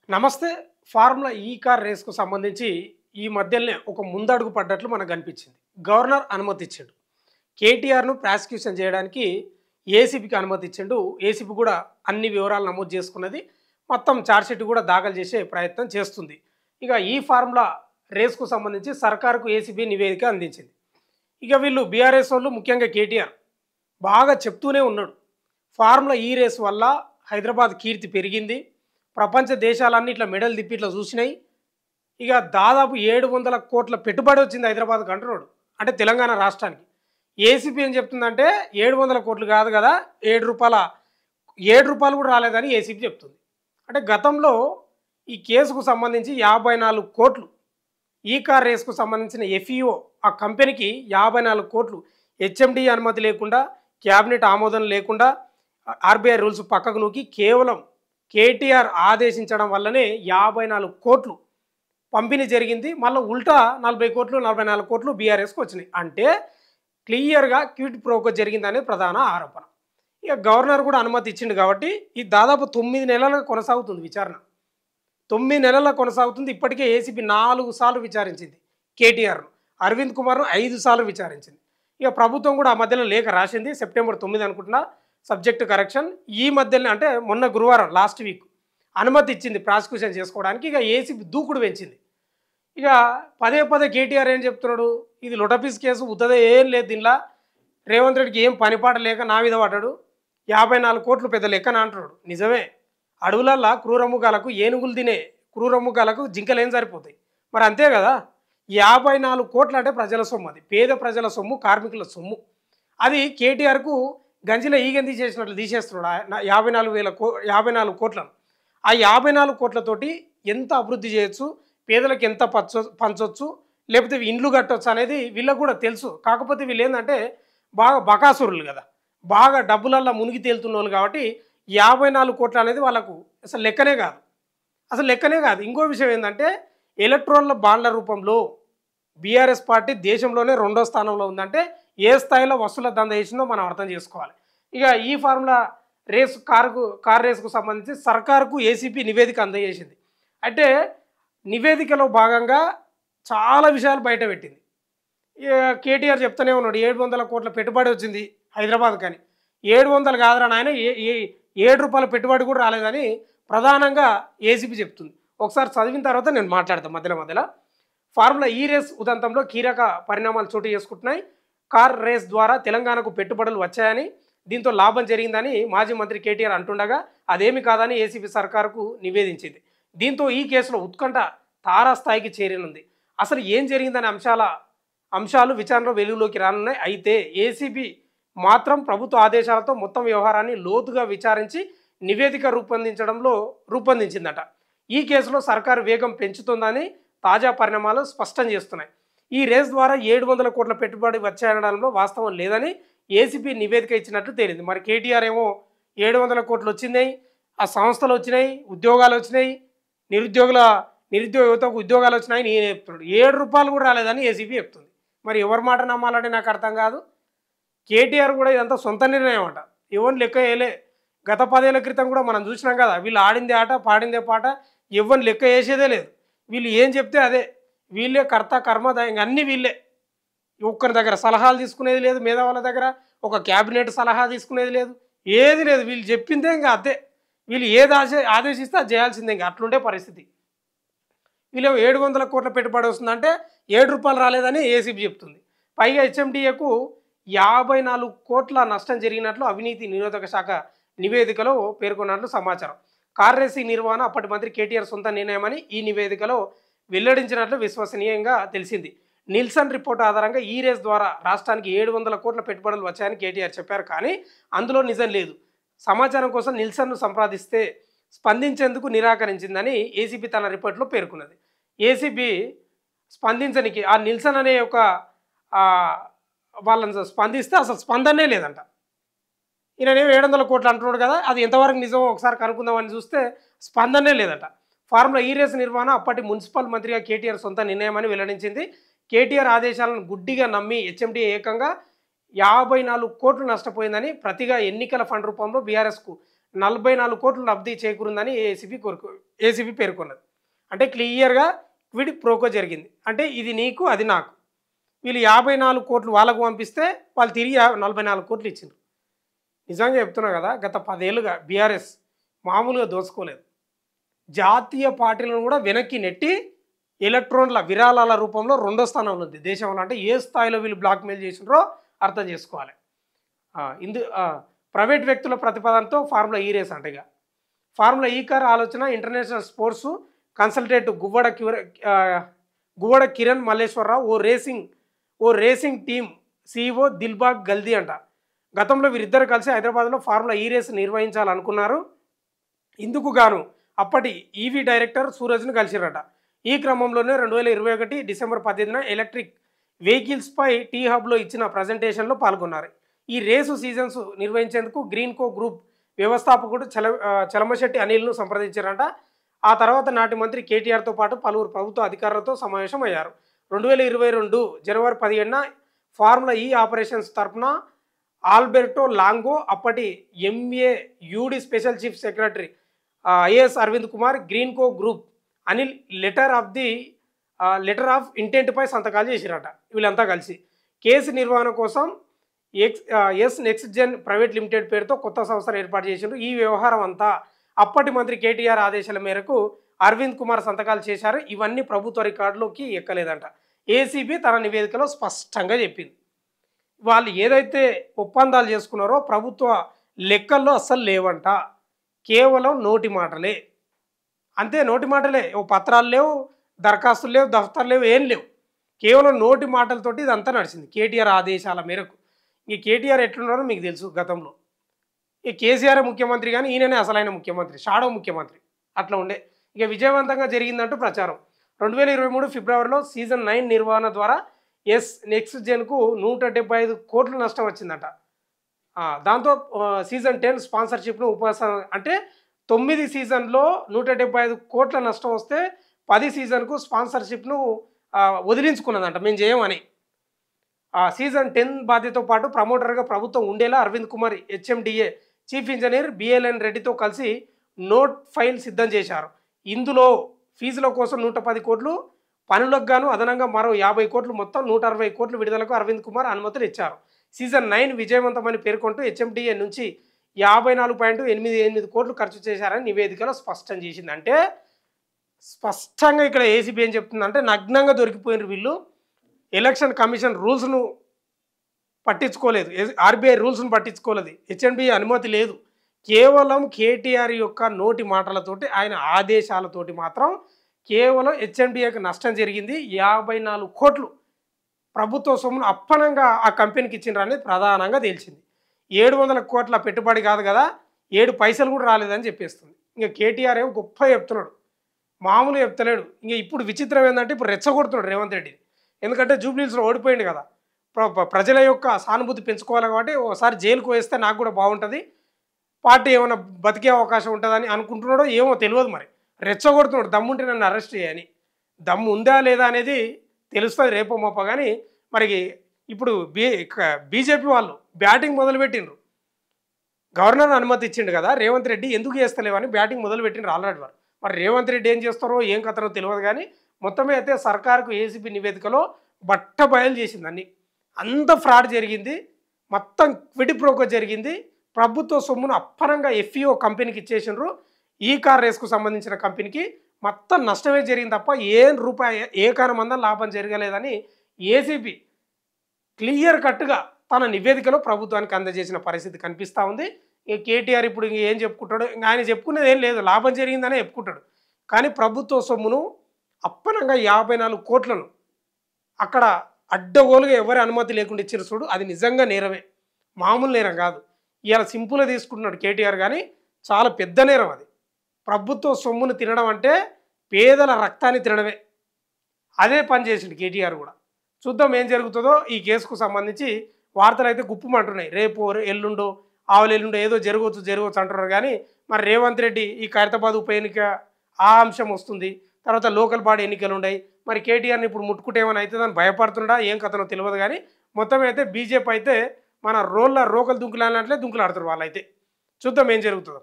నమస్తే. ఫార్ములా ఈ కార్ రేస్‌కు సంబంధించి ఈ మధ్యలనే ఒక ముందడుగు పడ్డట్లు మనకు కనిపించింది. గవర్నర్ అనుమతిచ్చిండు. కేటీఆర్‌ను ప్రాసిక్యూషన్ చేయడానికి ఏసీబీకి అనుమతిచ్చిండు. ఏసీబీ కూడా అన్ని వివరాలు నమోదు చేసుకున్నది. మొత్తం చార్జ్‌షీట్ కూడా దాఖలు చేసే ప్రయత్నం చేస్తుంది. ఇక ఈ ఫార్ములా రేస్‌కు సంబంధించి సర్కారుకు ఏసీబీ నివేదిక అందించింది. ఇక వీళ్ళు బీఆర్ఎస్ వాళ్ళు ముఖ్యంగా కేటీఆర్ బాగా చెప్తూనే ఉన్నాడు. ఫార్ములా ఈ రేస్ వల్ల హైదరాబాద్ కీర్తి పెరిగింది. ప్రపంచ దేశాలన్నీ ఇట్లా మెడల్ తిప్పి ఇట్లా చూసినాయి. ఇక దాదాపు 700 కోట్ల పెట్టుబడి వచ్చింది హైదరాబాద్కి అంటున్నాడు. అంటే తెలంగాణ రాష్ట్రానికి. ఏసీబీ ఏం చెప్తుందంటే 700 కోట్లు కాదు కదా, రూపాయలు కూడా రాలేదని ఏసీబీ చెప్తుంది. అంటే గతంలో ఈ కేసుకు సంబంధించి 54 కోట్లు ఈ కార్ రేస్కు సంబంధించిన ఎఫ్ఈఓ ఆ కంపెనీకి 54 కోట్లు హెచ్ఎండి అనుమతి లేకుండా, క్యాబినెట్ ఆమోదం లేకుండా, ఆర్బీఐ రూల్స్ పక్కకు నూకి కేవలం కేటీఆర్ ఆదేశించడం వల్లనే 54 కోట్లు పంపిణీ జరిగింది. మళ్ళీ ఉల్టా 40 కోట్లు 44 కోట్లు బీఆర్ఎస్కి వచ్చినాయి. అంటే క్లియర్గా క్విడ్ ప్రోకో జరిగిందనే ప్రధాన ఆరోపణ. ఇక గవర్నర్ కూడా అనుమతి ఇచ్చిండు కాబట్టి ఈ దాదాపు 9 నెలలుగా కొనసాగుతుంది విచారణ. 9 నెలల కొనసాగుతుంది. ఇప్పటికే ఏసీబీ 4 సార్లు విచారించింది కేటీఆర్ను. అరవింద్ కుమార్ను 5 సార్లు విచారించింది. ఇక ప్రభుత్వం కూడా ఆ మధ్యలో లేఖ రాసింది. సెప్టెంబర్ 9 అనుకుంటున్నా, సబ్జెక్ట్ కరెక్షన్. ఈ మధ్యలో అంటే మొన్న గురువారం లాస్ట్ వీక్ అనుమతి ఇచ్చింది ప్రాసిక్యూషన్ చేసుకోవడానికి. ఇక ఏసీబీ దూకుడు పెంచింది. ఇక పదే పదే కేటీఆర్ ఏం చెప్తున్నాడు, ఇది లొటపీస్ కేసు ఉత్తదే ఏం లేదు, దీనిలో రేవంత్ రెడ్డికి ఏం పనిపాట లేక నా మీద పడ్డాడు, 54 కోట్లు పెద్ద లెక్కన అంటున్నాడు. నిజమే, అడవులల్లో క్రూరముగాలకు ఏనుగులు తినే క్రూరముగాలకు జింకలేం సరిపోతాయి. మరి అంతే కదా, 54 కోట్లు అంటే ప్రజల సొమ్ము, అది పేద ప్రజల సొమ్ము, కార్మికుల సొమ్ము. అది కేటీఆర్కు గంజిలో ఈగం తీసేసినట్లు తీసేస్తున్నాడు 54 కోట్లను. ఆ 54 కోట్లతోటి ఎంత అభివృద్ధి చేయొచ్చు, పేదలకు ఎంత పంచొచ్చు, లేకపోతే ఇండ్లు కట్టొచ్చు అనేది వీళ్ళకు కూడా తెలుసు. కాకపోతే వీళ్ళు ఏంటంటే బాగా బకాసురులు కదా, బాగా డబ్బులల్లో మునిగి తేలుతున్న వాళ్ళు కాబట్టి 54 కోట్లు అనేది వాళ్ళకు అసలు లెక్కనే కాదు. ఇంకో విషయం ఏంటంటే ఎలక్ట్రాన్ల బాండ్ల రూపంలో బీఆర్ఎస్ పార్టీ దేశంలోనే 2వ స్థానంలో ఉందంటే ఏ స్థాయిలో వసూల దంద వేసిందో మనం అర్థం చేసుకోవాలి. ఇక ఈ ఫార్ములా కార్ రేసుకు సంబంధించి సర్కారుకు ఏసీబీ నివేదిక అందజేసింది. అంటే నివేదికలో భాగంగా చాలా విషయాలు బయట పెట్టింది. కేటీఆర్ చెప్తూనే ఉన్నాడు 700 కోట్ల పెట్టుబడి వచ్చింది హైదరాబాద్ కానీ, 700 కాదురా నాయన, 7 రూపాయల పెట్టుబడి కూడా రాలేదని ప్రధానంగా ఏసీబీ చెప్తుంది. ఒకసారి చదివిన తర్వాత నేను మాట్లాడతాను మధ్యలో. ఫార్ములా ఈ రేస్ ఉదంతంలో కీలక పరిణామాలు చోటు చేసుకుంటున్నాయి. కార్ రేస్ ద్వారా తెలంగాణకు పెట్టుబడులు వచ్చాయని, దీంతో లాభం జరిగిందని మాజీ మంత్రి కేటీఆర్ అంటుండగా అదేమి కాదని ఏసీబీ సర్కారుకు నివేదించింది. దీంతో ఈ కేసులో ఉత్కంఠ తారాస్థాయికి చేరనుంది. అసలు ఏం జరిగిందనే అంశాలు విచారణలో వెలుగులోకి రానున్నాయి. అయితే ఏసీబీ మాత్రం ప్రభుత్వ ఆదేశాలతో మొత్తం వ్యవహారాన్ని లోతుగా విచారించి నివేదిక రూపొందించిందట. ఈ కేసులో సర్కారు వేగం పెంచుతుందని తాజా పరిణామాలు స్పష్టం చేస్తున్నాయి. ఈ రేస్ ద్వారా 700 కోట్ల పెట్టుబడి వచ్చాయనడంలో వాస్తవం లేదని ఏసీబీ నివేదిక ఇచ్చినట్లు తేలింది. మరి కేటీఆర్ ఏమో 700 కోట్లు వచ్చినాయి, ఆ సంస్థలు వచ్చినాయి, ఉద్యోగాలు వచ్చినాయి, నిరుద్యోగ యువతకు ఉద్యోగాలు వచ్చినాయి నేను చెప్తున్నాడు. 7 రూపాయలు కూడా రాలేదని ఏసీబీ చెప్తుంది. మరి ఎవరి మాట నమ్మాలంటే నాకు అర్థం కాదు. కేటీఆర్ కూడా ఇదంతా సొంత నిర్ణయం అంట, ఎవరిని లెక్క వేయలే. గత 10 ఏళ్ల క్రితం కూడా మనం చూసినాం కదా, వీళ్ళు ఆడిందే ఆట పాడిందే పాట, ఎవరిని లెక్క వేసేదే లేదు. వీళ్ళు ఏం చెప్తే అదే, వీళ్ళే కర్త కర్మ దయంగా అన్నీ వీళ్ళే. ఒక్కరి దగ్గర సలహాలు తీసుకునేది లేదు, మేధావుల దగ్గర ఒక క్యాబినెట్ సలహా తీసుకునేది లేదు, ఏది లేదు. వీళ్ళు చెప్పిందే ఇంకా అదే, వీళ్ళు ఏది ఆదేశిస్తే అది చేయాల్సిందే. ఇంకా అట్లుండే పరిస్థితి. వీళ్ళు 700 కోట్ల పెట్టుబడి వస్తుందంటే 7 రూపాయలు రాలేదని ఏసీబీ చెప్తుంది. పైగా హెచ్ఎండిఏకు 54 కోట్ల నష్టం జరిగినట్లు అవినీతి నిరోధక శాఖ నివేదికలో పేర్కొన్నట్లు సమాచారం. కార్ రేసింగ్ నిర్వహణ అప్పటి మంత్రి కేటీఆర్ సొంత నిర్ణయమని ఈ నివేదికలో వెల్లడించినట్లు విశ్వసనీయంగా తెలిసింది. నిల్సన్ రిపోర్ట్ ఆధారంగా ఈ రేస్ ద్వారా రాష్ట్రానికి 700 కోట్ల పెట్టుబడులు వచ్చాయని కేటీఆర్ చెప్పారు. కానీ అందులో నిజం లేదు. సమాచారం కోసం నిల్సన్ను సంప్రదిస్తే స్పందించేందుకు నిరాకరించిందని ఏసీబీ తన రిపోర్ట్లో పేర్కొన్నది. ఏసీబీ స్పందించనికి ఆ నిల్సన్ అనే ఒక వాళ్ళని స్పందిస్తే అసలు స్పందనే లేదంట. ఈయననేమో 700 కోట్లు అంటున్నాడు కదా, అది ఎంతవరకు నిజమో ఒకసారి కనుక్కుందామని చూస్తే స్పందనే లేదట. ఫార్ములా ఈ రేస్ నిర్వహణ అప్పటి మున్సిపల్ మంత్రిగా కేటీఆర్ సొంత నిర్ణయమని వెల్లడించింది. కేటీఆర్ ఆదేశాలను గుడ్డిగా నమ్మి హెచ్ఎండి ఏకంగా 54 కోట్లు నష్టపోయిందని ప్రతిగా ఎన్నికల ఫండ్ రూపంలో బీఆర్ఎస్కు 44 కోట్లు లబ్ధి చేకూరిందని ఏసీబీ పేర్కొన్నది. అంటే క్లియర్‌గా క్విడ్ ప్రోకో జరిగింది. అంటే ఇది నీకు, అది నాకు. వీళ్ళు 54 కోట్లు వాళ్ళకు పంపిస్తే వాళ్ళు తిరిగి 44 కోట్లు ఇచ్చిండ్రు. నిజంగా చెప్తున్నా కదా! గత 10 ఏళ్లుగా బీఆర్ఎస్ మామూలుగా దోచుకోలేదు. జాతీయ పార్టీలను కూడా వెనక్కి నెట్టి ఎలక్ట్రాన్ల విరాళాల రూపంలో రెండో స్థానంలో ఉంది దేశంలో. అంటే ఏ స్థాయిలో వీళ్ళు బ్లాక్‌మెయిల్ చేసిండ్రో అర్థం చేసుకోవాలి. ప్రైవేట్ వ్యక్తుల ప్రతిపాదనతో ఫార్ములా ఈ రేస్ అంట ఇక. ఫార్ములా ఈ కార్ ఆలోచన ఇంటర్నేషనల్ స్పోర్ట్స్ కన్సల్టేట్ గువ్వడ కిరణ్ మల్లేశ్వరరావు ఓ రేసింగ్ టీమ్ సీఈఓ దిల్బాగ్ గల్దీ అంట. గతంలో వీరిద్దరు కలిసి హైదరాబాద్లో ఫార్ములా ఈ రేస్ నిర్వహించాలనుకున్నారు. ఇందుకు గాను అప్పటి ఈవీ డైరెక్టర్ సూరజ్ను కలిసిరట. ఈ క్రమంలోనే 2021 డిసెంబర్ 18న ఎలక్ట్రిక్ వెహికల్స్పై టీ హబ్లో ఇచ్చిన ప్రజెంటేషన్లో పాల్గొన్నారు. ఈ రేసు సీజన్స్ నిర్వహించేందుకు గ్రీన్కో గ్రూప్ వ్యవస్థాపకుడు చలమశెట్టి అనిల్ను సంప్రదించారంట. ఆ తర్వాత నాటి మంత్రి కేటీఆర్తో పాటు పలువురు ప్రభుత్వ అధికారులతో సమావేశం అయ్యారు. 2022 జనవరి 17న ఫార్ములా ఈ ఆపరేషన్స్ తరఫున ఆల్బెర్టో లాంగో, అప్పటి MAUD special chief secretary IAS Arvind Kumar, Greenko group Anil letter of ఇంటెంట్పై సంతకాలు చేసిరట. వీళ్ళంతా కలిసి కేసు నిర్వహణ కోసం నెక్స్ట్ జెన్ ప్రైవేట్ లిమిటెడ్ పేరుతో కొత్త సంస్థను ఏర్పాటు చేసిండ్రు. ఈ వ్యవహారం అంతా అప్పటి మంత్రి కేటీఆర్ ఆదేశాల మేరకు అరవింద్ కుమార్ సంతకాలు చేశారు. ఇవన్నీ ప్రభుత్వ రికార్డులోకి ఎక్కలేదంట. ఏసీబీ తన నివేదికలో స్పష్టంగా చెప్పింది. వాళ్ళు ఏదైతే ఒప్పందాలు చేసుకున్నారో ప్రభుత్వ లెక్కల్లో అస్సలు లేవంట. కేవలం నోటి మాటలే, అంతే. నోటి మాటలే. ఓ పత్రాలు లేవు, దరఖాస్తులు లేవు, దఫ్తర్లు లేవు, ఏం లేవు. కేవలం నోటి మాటలతోటి ఇదంతా నడిచింది కేటీఆర్ ఆదేశాల మేరకు. ఈ కేటీఆర్ ఎట్లున్నారో మీకు తెలుసు. గతంలో ఈ కేసీఆర్ ముఖ్యమంత్రి, కానీ ఈయననే అసలైన ముఖ్యమంత్రి, షాడో ముఖ్యమంత్రి అట్లా ఉండే. ఇక విజయవంతంగా జరిగిందంటూ ప్రచారం. 2023 ఫిబ్రవరిలో సీజన్ 9 నిర్వహణ ద్వారా నెక్స్ట్ జెన్కు 175 కోట్ల నష్టం వచ్చిందట. దాంతో సీజన్ 10 స్పాన్సర్షిప్ను అంటే 9 సీజన్లో 175 కోట్ల నష్టం వస్తే 10 సీజన్కు స్పాన్సర్షిప్ను వదిలించుకున్నదంట, మేము చేయమని. సీజన్ 10 బాధ్యతతో పాటు ప్రమోటర్గా ప్రభుత్వం ఉండేలా Arvind Kumar HMDA chief engineer BLN రెడ్డితో కలిసి నోట్ ఫైల్ సిద్ధం చేశారు. ఇందులో ఫీజుల కోసం 110 కోట్లు, పనులకు గాను అదనంగా మరో 50 కోట్లు, మొత్తం 160 కోట్లు విడుదలకు అరవింద్ కుమార్ అనుమతులు ఇచ్చారు. సీజన్ 9 విజయవంతమని పేర్కొంటూ హెచ్ఎండిఏ నుంచి 54.88 కోట్లు ఖర్చు చేశారని నివేదికలో స్పష్టం చేసింది. అంటే స్పష్టంగా ఇక్కడ ఏసీబీ ఏం చెప్తుందంటే నగ్నంగా దొరికిపోయినారు వీళ్ళు. ఎలక్షన్ కమిషన్ రూల్స్ను పట్టించుకోలేదు, ఆర్బీఐ రూల్స్ను పట్టించుకోలేదు, హెచ్ఎండిఏ అనుమతి లేదు. కేవలం కేటీఆర్ యొక్క నోటి మాటలతోటి, ఆయన ఆదేశాలతోటి మాత్రం కేవలం హెచ్ఎండిఏకి నష్టం జరిగింది. 54 కోట్లు ప్రభుత్వ సొమ్మును అప్పనంగా ఆ కంపెనీకి ఇచ్చిండ్రు అనేది ప్రధానంగా తేల్చింది. 700 కోట్ల పెట్టుబడి కాదు కదా, 7 పైసలు కూడా రాలేదని చెప్పేస్తుంది. ఇంకా కేటీఆర్ ఏమో గొప్ప చెప్తున్నాడు, మామూలు చెప్తలేడు. ఇంకా ఇప్పుడు విచిత్రం ఏంటంటే ఇప్పుడు రెచ్చగొడుతున్నాడు రేవంత్ రెడ్డి. ఎందుకంటే జూబ్లీహిల్స్లో ఓడిపోయింది కదా, ప్రజల యొక్క సానుభూతి పెంచుకోవాలి కాబట్టి ఒకసారి జైలుకు వేస్తే నాకు కూడా బాగుంటుంది, పార్టీ ఏమైనా బతికే అవకాశం ఉంటుందని అనుకుంటున్నాడో ఏమో తెలియదు. మరి రెచ్చగొడుతున్నాడు, దమ్ముంటే నన్ను అరెస్ట్ చేయని. దమ్ము ఉందా లేదా అనేది తెలుస్తుంది రేపో మోప. కానీ మరి ఇప్పుడు బీజేపీ వాళ్ళు బ్యాటింగ్ మొదలుపెట్టిండ్రు. గవర్నర్ అనుమతి ఇచ్చిండు కదా, రేవంత్ రెడ్డి ఎందుకు చేస్తలేవని బ్యాటింగ్ మొదలుపెట్టిండ్రు ఆల్రెడీ వారు. మరి రేవంత్ రెడ్డి ఏం చేస్తారో ఏం కథనో తెలియదు. కానీ మొత్తమే అయితే సర్కారుకు ఏసీబీ నివేదికలో బట్ట బయలు చేసింది. అన్ని అంత ఫ్రాడ్ జరిగింది, మొత్తం క్విడ్ ప్రోకో జరిగింది. ప్రభుత్వ సొమ్మును అప్పనంగా ఎఫ్ఈఓ కంపెనీకి ఇచ్చేసిండ్రు. ఈ కార్ రేస్కు సంబంధించిన కంపెనీకి మొత్తం నష్టమే జరిగింది తప్ప రూపాయి ఏకానమందం లాభం జరగలేదని ఏసీబీ క్లియర్ కట్గా తన నివేదికలో ప్రభుత్వానికి అందజేసిన పరిస్థితి కనిపిస్తూ ఉంది. కేటీఆర్ ఇప్పుడు ఏం చెప్పుకుంటాడు, ఆయన చెప్పుకునేది ఏం లేదు, లాభం జరిగిందనే చెప్పుకుంటాడు. కానీ ప్రభుత్వ సొమ్మును అప్పనంగా 54 కోట్లను అక్కడ అడ్డగోలుగా ఎవరి అనుమతి లేకుండా ఇచ్చారు చూడు, అది నిజంగా నేరమే, మామూలు నేరం కాదు. ఇవాళ సింపుల్గా తీసుకుంటున్నాడు కేటీఆర్, కానీ చాలా పెద్ద నేరం అది. ప్రభుత్వ సొమ్మును తినడం అంటే పేదల రక్తాన్ని తినడమే. అదే పని చేసిండు కేటీఆర్ కూడా. చూద్దాం ఏం జరుగుతుందో. ఈ కేసుకు సంబంధించి వార్తలు అయితే గుప్పమంటున్నాయి. రేపు ఎల్లుండో ఆవులెల్లుండో ఏదో జరగవచ్చు అంటున్నారు. కానీ మరి రేవంత్ రెడ్డి ఈ ఖైరతాబాద్ ఉప ఎన్నిక ఆ అంశం వస్తుంది, తర్వాత లోకల్ బాడీ ఎన్నికలు ఉన్నాయి. మరి కేటీఆర్ని ఇప్పుడు ముట్టుకుంటే ఏమైనా అవుతుందని భయపడుతుండా ఏం కథనో తెలియదు. కానీ మొత్తం అయితే బీజేపీ అయితే మన రోకలు దుంకులాడినట్లే దుంకులాడుతారు వాళ్ళైతే. చూద్దాం ఏం జరుగుతుందో.